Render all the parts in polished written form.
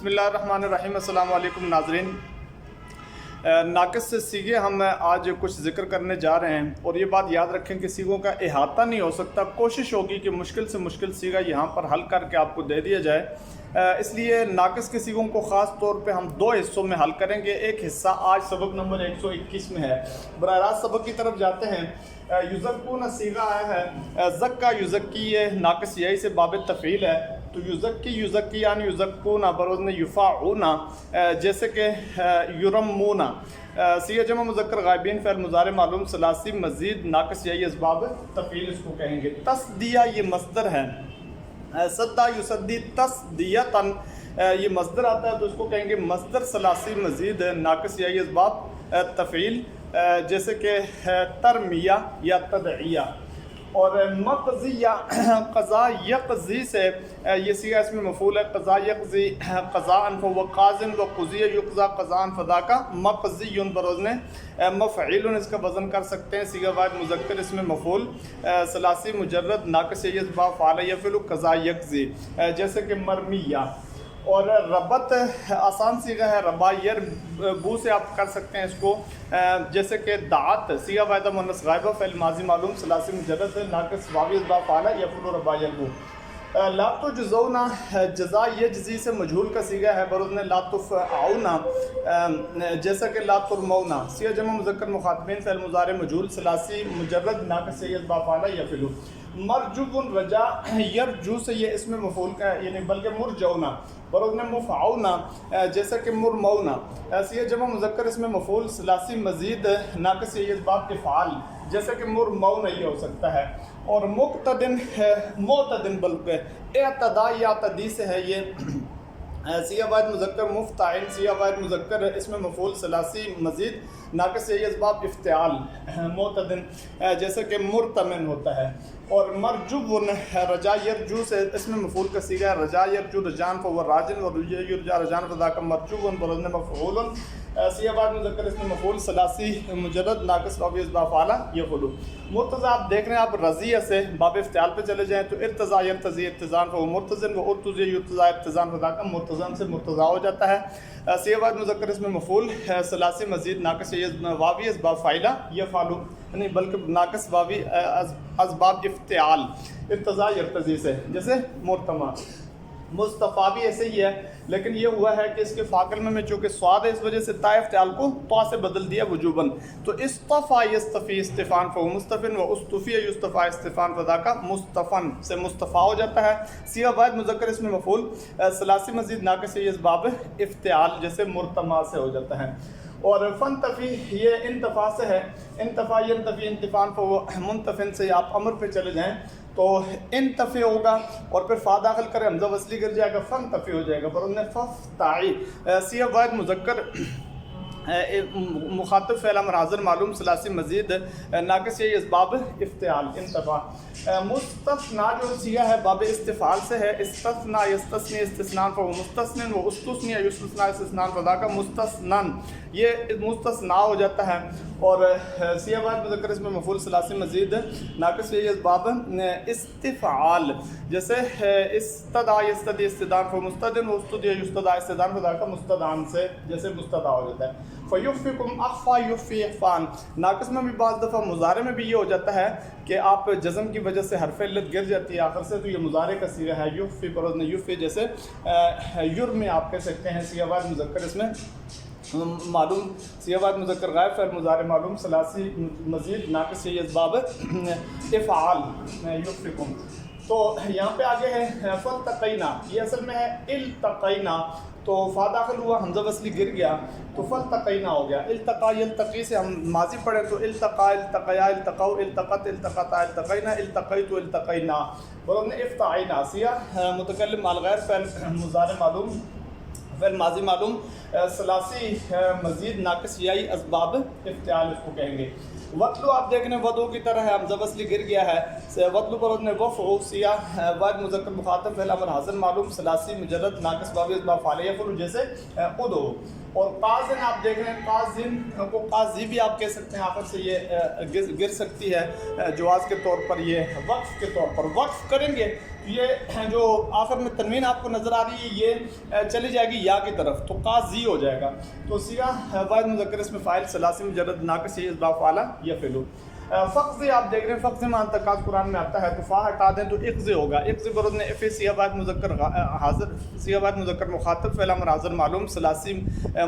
بسم اللہ الرحمن الرحیم۔ السلام علیکم ناظرین، ناقص سے سیغے ہم آج کچھ ذکر کرنے جا رہے ہیں، اور یہ بات یاد رکھیں کہ سیغوں کا احاطہ نہیں ہو سکتا۔ کوشش ہوگی کہ مشکل سے مشکل سیغہ یہاں پر حل کر کے آپ کو دے دیا جائے، اس لیے ناقص کے سیغوں کو خاص طور پہ ہم دو حصوں میں حل کریں گے۔ ایک حصہ آج سبق نمبر 121 میں ہے۔ براہ راست سبق کی طرف جاتے ہیں۔ یزکون سیغہ آیا ہے، زکا یزکی، یہ ناقص یہی سے باب تفعیل ہے، تو یزکی یعنی یزکون بروزن یفعون، جیسے کہ یرمون۔ سیغہ جمع مذکر غائبین فعل مضارع معلوم ثلاثی مزید ناقص یہی اسباب تفعیل اس کو کہیں گے۔ تصدیہ یہ مصدر ہے، صدہ یصدی تصدیتاً یہ مصدر آتا ہے، تو اس کو کہیں گے مصدر ثلاثی مزید ناقص یہی اسباب تفعیل، جیسے کہ ترمیہ یا تدعیہ۔ اور مقضیہ قضا یقضی سے یہ سیغہ اس میں مفعول ہے، قضا یقضی قضاء فهو قاض وقضی یقضى قضاء فذاک مقضی بروزن مفعول، اس کا وزن کر سکتے ہیں سیغہ واحد مذکر اس میں مفعول ثلاثی مجرد ناقص یہی اسباب فعل یفعل قضا یقضی، جیسے کہ مرمیہ۔ اور ربط آسان سیغہ ہے، ربا یربو سے آپ کر سکتے ہیں اس کو، جیسے کہ دعت سیغہ واحدہ مؤنث غائبہ فعل ماضی معلوم ثلاثی مجرد ناقص واوی اسباب فعل یفعل ربا یربو۔ لا تجزون جزا یجزی سے مجہول کا سیغہ ہے، بروزن لا تفعون، جیسا کہ لا ترمون۔ سیغہ جمع مذکر مخاطبین فعل مضارع مجہول ثلاثی مجرد ناقص یہی اسباب فعل یفعل۔ مرجو رجا یرجو سے یہ اس میں مفعول کا ہے، یعنی بلکہ مرجعون بروزن مفعون، جیسا کہ مرمون۔ سیغہ جمع مذکر اس میں مفعول ثلاثی مزید ناقص یہی اسباب افعال، جیسا کہ مرمون یہ ہو سکتا ہے۔ اور مقتدن معتدن بلکہ اعتدا یا تدی سے ہے، یہ سیغہ واحد مذکر مفتعل، سیغہ واحد مذکر اس میں مفعول ثلاثی مزید ناقص یہی اسباب افتعال معتدن، جیسے کہ مرتمن ہوتا ہے۔ اور مرجون رجا یرجو سے اس میں مفعول کا سیغہ ہے، رجا یرجو رجان فهو راجن ورجا رجان فذاک مرجون بروزن مفعول، سیغہ واحد مذکر اس میں مفعول ثلاثی مجرد ناقص واوی اسباب فعل یفعل۔ مرتضی آپ دیکھ رہے ہیں، آپ رضیہ سے باب افتعال پہ چلے جائیں تو ارتضا یرتضی ارتضان فهو مرتضن وارتضی یرتضی ارتضان فذاک مرتضن سے مرتضی ہو جاتا ہے۔ سیغہ واحد مذکر اس میں مفعول ثلاثی مزید ناقص واوی اسباب فاعلہ یفعل، نہیں بلکہ ناقص واوی اسباب افتعال ارتضا یرتضی سے، جیسے مرتمہ۔ مصطفیٰ بھی ایسے ہی ہے، لیکن یہ ہوا ہے کہ اس کے فاکلمہ میں چونکہ سواد ہے، اس وجہ سے تا افتعال کو طا سے بدل دیا وجوباً، تو اصطفیٰ یصطفی استفان فهو مصطفن و استفی یصطفیٰ استفان فذاک مصطفن سے مصطفیٰ ہو جاتا ہے۔ سیغہ واحد مذکر اس میں مفعول ثلاثی مزید ناقص یہ اسباب افتعال، جیسے مرتمہ سے ہو جاتا ہے۔ اور فنتفی یہ انتفاع سے ہے، انتفاع ینتفی انتفان فهو منتفن سے آپ امر پہ چلے جائیں تو انتفی ہوگا، اور پھر فا داخل کریں حمزہ وصلی گر جائے گا، فنتفی ہو جائے گا، بروزن ففتعی۔ سیغہ واحد مذکر مخاطب فعل امر حاضر معلوم ثلاثی مزید ناقص یہ اسباب افتعال انتفاع۔ مستثنیٰ جو سیغہ ہے باب استفعال سے ہے، استثناء یستثنی استثناء فهو مستثنن و استثنی یستثناء استثناء فذاک مستثنن، یہ مستثنیٰ ہو جاتا ہے۔ اور سیغہ واحد مذکر اس میں مفعول ثلاثی مزید ناقص یہ اسباب استفعال، جیسے استدعا یستدعی استدعاء فهو مستدن و استدعی یستدعى استدعاء فذاک مستدعن سے، جیسے مستدعى ہو جاتا ہے۔ فیفکم اخفا یفی اخفان، ناقص میں بھی بعض دفعہ مضارع میں بھی یہ ہو جاتا ہے کہ آپ جزم کی وجہ سے حرف علت گر جاتی ہے آخر سے، تو یہ مضارع کا سیغہ ہے یفی بروزن یفی، جیسے یرمی آپ کہہ سکتے ہیں۔ سیغہ واحد مذکر اس میں معلوم سیغہ واحد مذکر غائب فعل مضارع معلوم ثلاثی مزید ناقص یہ اسباب افعال یفکم۔ تو یہاں پہ آگے ہے فالتقینا، یہ اصل میں ہے التقینا، تو فا داخل ہوا حمزہ وصلی گر گیا تو فالتقینا ہو گیا۔ التقا یلتقی سے ہم ماضی پڑھیں تو التقا التقیا التقوا التقت التقطا التقینا التقیت التقینا، بروزن افتعینا۔ سیغہ متکلم مال غیر فعل مضارع معلوم فعل ماضی معلوم ثلاثی مزید ناقص یائی اسباب افتعال اس کو کہیں گے۔ وطلو آپ دیکھ رہے ہیں ودو کی طرح ہے، حمزہ وصلی گر گیا ہے، وطلو بروزن وفعو، سیغہ واحد مذکر مخاطب فعل امر حاضر معلوم ثلاثی مجرد ناقص واوی اسباب فاعل یفعل، جیسے ادعو۔ اور قاضن آپ دیکھ رہے ہیں، قاضن کو قاضی بھی آپ کہہ سکتے ہیں، آخر سے یہ گر سکتی ہے جواز کے طور پر، یہ وقف کے طور پر وقف کریں گے یہ جو آخر میں تنوین آپ کو نظر آ رہی ہے یہ چلی جائے گی یا کی طرف، تو قاضی ہو جائے گا. تو صیغہ واحد مذکر اسم فاعل ثلاثی مجرد ناقص یہ اسباب فعلہ یفعلو. فقض آپ دیکھ رہے ہیں، فقض میں انتقاد قرآن میں آتا ہے تو فا ہٹا دیں تو اقض ہوگا. اقض برد نے اف صیغہ واحد مذکر حاضر، صیغہ واحد مذکر مخاطب فعل امر حاضر معلوم ثلاثی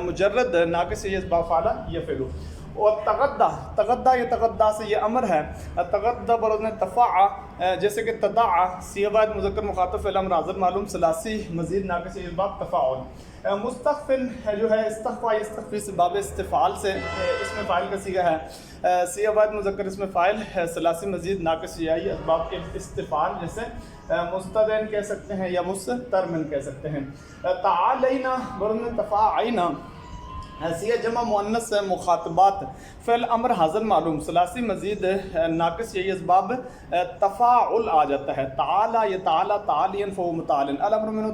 مجرد ناقص یہ اسباب فعلہ یفعلو. اور تغدا یہ تغدا سے یہ امر ہے. تغدا برد نے تفاع جیسے کہ تداع صیغہ واحد مذکر مخاطب فعل امر حاضر معلوم ثلاثی مزید ناقص یہ اسباب تفاعل. مستغفل جو ہے استغفا استغفی سے باب استفعال سے اس میں فاعل کا صیغہ ہے. صیغہ واحد مذکر اس میں فاعل ہے ثلاثی مزید ناقص یہ اسباب کے استفعال جیسے مستدین کہہ سکتے ہیں یا مسترمن کہہ سکتے ہیں. تعالینا برن تفاعینا صیغہ جمع مؤنث مخاطبات فعل امر حاضر معلوم ثلاثی مزید ناقص یہ اسباب تفاعل آ جاتا ہے. تعالی یہ تعالی تعالین فهو متعال الامر منه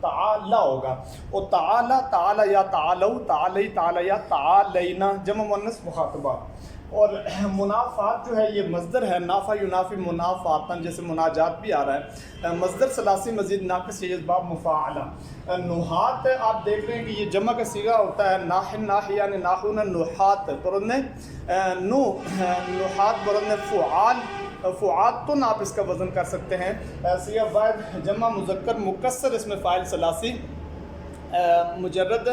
تعالی ہوگا. اور تعالی تعالی یا تعالو تعالی تعالی یا تعالینا جمع مؤنث مخاطبات. اور منافات جو ہے یہ مصدر ہے، نافع ینافی منافاتن جیسے مناجات بھی آ رہا ہے. مصدر ثلاثی مزید ناقص یہ اسباب مفاعلہ. نحات آپ دیکھ رہے ہیں کہ یہ جمع کا صیغہ ہوتا ہے ناحن ناحیان ناحون نحات برن نحات برن فعال فعاتن آپ اس کا وزن کر سکتے ہیں. صیغہ واحد جمع مذکر مکسر اس میں فاعل ثلاثی مجرد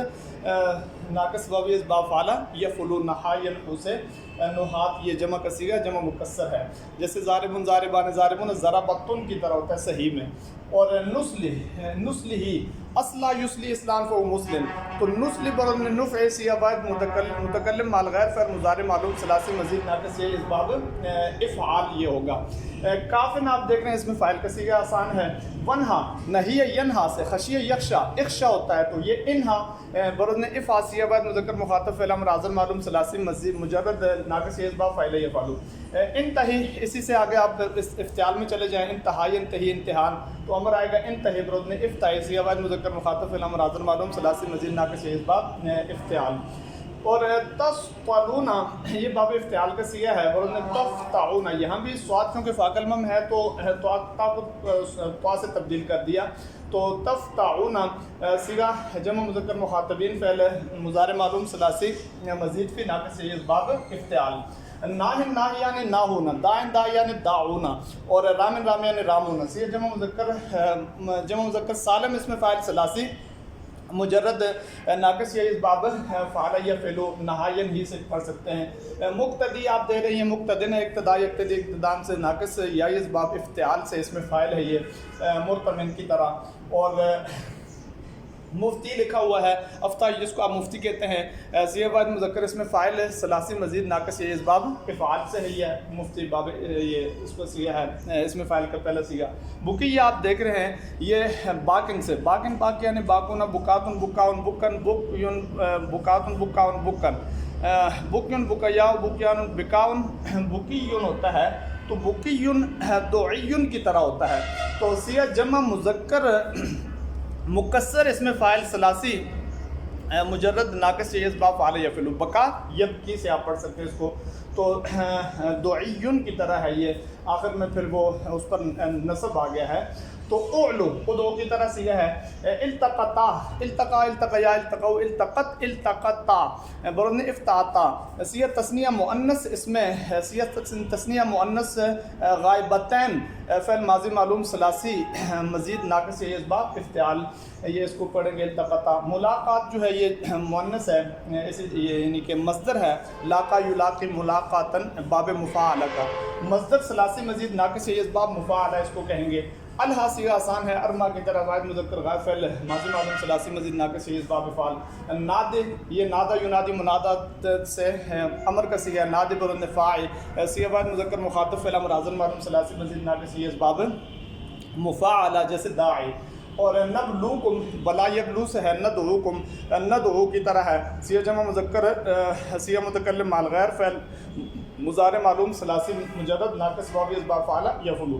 ناقص واو اسباب فعلہ یفعلو نحاین سے نحات یہ جمع کا صیغہ جمع مکسر ہے جیسے ضاربن ضاربان ضاربون ضربتن کی طرح ہوتا ہے صحیح میں. اور نسلی اصلا یسلی اسلام کو مسلم. تو نسلی برد میں نفع صیغہ واحد متکلم مال غیر فعل مضارع معلوم ثلاثی مزید ناقص یہ اسباب افعال یہ ہوگا. کافن آپ دیکھ رہے ہیں اس میں فاعل کا صیغہ آسان ہے. ونہا نہی ینہا سے خشی یخشا اخشا ہوتا ہے تو یہ انہا برد نے افعال صیغہ واحد مذکر مخاطب فعل امر حاضر معلوم ثلاثی مزید مجرد ناقص یہ اسباب فاعل یفعلو. انتہی اسی سے آگے آپ افتعال میں چلے جائیں. انتہائی انتہی امتحان تو امر آئے گا انتہی برد نے افتائی صیغہ واحد مذکر مخاطب فعل امر حاضر معلوم ثلاثی مزید ناقص یہ اسباب افتعال. اور تسطلون یہ باب افتعال کا صیغہ ہے. برد نے تفتعون یہاں بھی سواد کیونکہ فاقل مم ہے تو تا سے تبدیل کر دیا تو تفتعون صیغہ جمع مذکر مخاطبین فعل مضارع معلوم ثلاثی مزید فی ناقص یہ اسباب افتعال. ناہن ناہیان ناہونا دائن دائیان داعونا. اور رامن رامیان رامونا صیغہ جمع مذکر سالم اس میں فاعل ثلاثی مجرد ناقص یہ اسباب فعل یفعلو نہائن ہی سے پڑھ سکتے ہیں. مقتدی آپ دے رہے ہیں مقتدن اقتداء اقتدی اقتدان سے ناقص یا اسباب افتعال سے اس میں فاعل ہے یہ مرتمن کی طرح. اور مفتی لکھا ہوا ہے افتائی جس کو آپ مفتی کہتے ہیں. صیغہ واحد مذکر اس میں فاعل ثلاثی مزید ناقص یہ اسباب افعال سے ہے یہ مفتی باب یہ اس کو صیغہ ہے اس میں فاعل کا پہلا صیغہ. بکی آپ دیکھ رہے ہیں یہ باکن سے باکن باک یعنی باکون بکاتن بکاون بکن بکیون بکاتن بکاون بکن بکیون بکیا بکیان بکاون بکیون ہوتا ہے تو بکیون دعیون کی طرح ہوتا ہے. تو صیغہ جمع مذکر مکسر اس میں فاعل ثلاثی مجرد ناقص یہ اسباب فعل یفعلو. بکا یبکی سے آپ پڑھ سکتے ہیں اس کو تو دعیون کی طرح ہے یہ آخر میں پھر وہ اس پر نصب آ گیا ہے. تو اعلو ادعو کی طرح صیغہ ہے. التقطا التقا التقیا التقو التقت التقطا برن افتعتا. صیغہ تثنیہ مؤنث اس میں صیغہ تثنیہ مؤنث غائبتین فعل ماضی معلوم ثلاثی مزید ناقص یہ اسباب افتعال یہ اس کو پڑھیں گے التقطا. ملاقات جو ہے یہ مؤنث ہے یعنی کہ مصدر ہے لاقا یلاقی ملاقاتن باب مفاعلہ کا. مصدر ثلاثی مزید ناقص یہ اسباب مفاعلہ اس کو کہیں گے. الہا صیغہ آسان ہے ارما کی طرح واحد مذکر غائب فعل ماضی معلوم ثلاثی مزید ناقص یہ اسباب افعال. نادے یہ نادا ینادی منادات سے امر کا صیغہ ہے. نادے برن فاعل صیغہ واحد مذکر مخاطب فعل امر حاضر معلوم ثلاثی مزید ناقص یہ اسباب مفاعلہ جیسے داعی. اور نبلوکم بلا یبلو سے ہے ندعوکم ندعو کی طرح ہے. صیغہ جمع مذکر صیغہ متکلم مال غیر فعل مضارع معلوم ثلاثی مجرد ناقص واو اسباب فعل یفعلو.